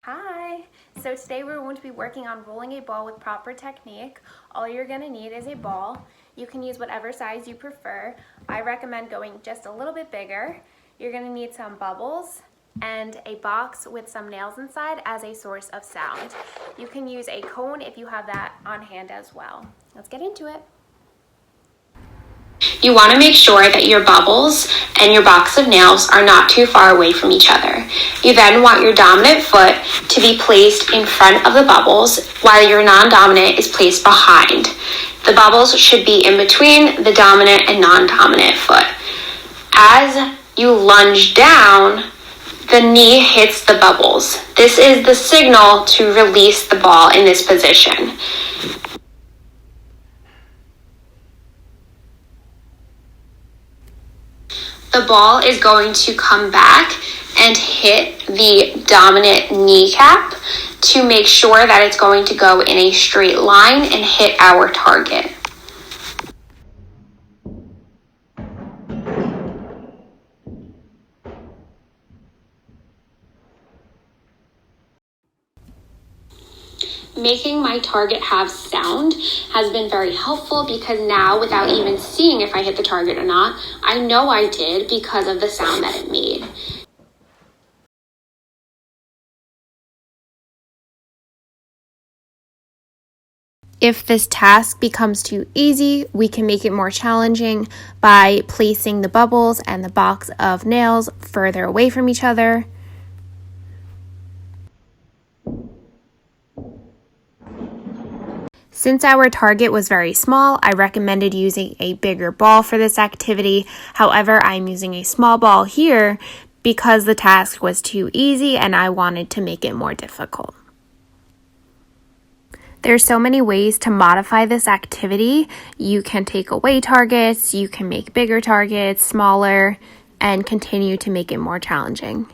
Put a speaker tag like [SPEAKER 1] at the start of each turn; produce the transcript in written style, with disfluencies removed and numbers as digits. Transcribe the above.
[SPEAKER 1] Hi! So today we're going to be working on rolling a ball with proper technique. All you're going to need is a ball. You can use whatever size you prefer. I recommend going just a little bit bigger. You're going to need some bubbles and a box with some nails inside as a source of sound. You can use a cone if you have that on hand as well. Let's get into it.
[SPEAKER 2] You want to make sure that your bubbles and your box of nails are not too far away from each other. You then want your dominant foot to be placed in front of the bubbles while your non-dominant is placed behind. The bubbles should be in between the dominant and non-dominant foot. As you lunge down, the knee hits the bubbles. This is the signal to release the ball in this position. The ball is going to come back and hit the dominant kneecap to make sure that it's going to go in a straight line and hit our target. Making my target have sound has been very helpful because now, without even seeing if I hit the target or not, I know I did because of the sound that it made.
[SPEAKER 1] If this task becomes too easy, we can make it more challenging by placing the bubbles and the box of nails further away from each other. Since our target was very small, I recommended using a bigger ball for this activity. However, I'm using a small ball here because the task was too easy and I wanted to make it more difficult. There's so many ways to modify this activity. You can take away targets, you can make bigger targets, smaller, and continue to make it more challenging.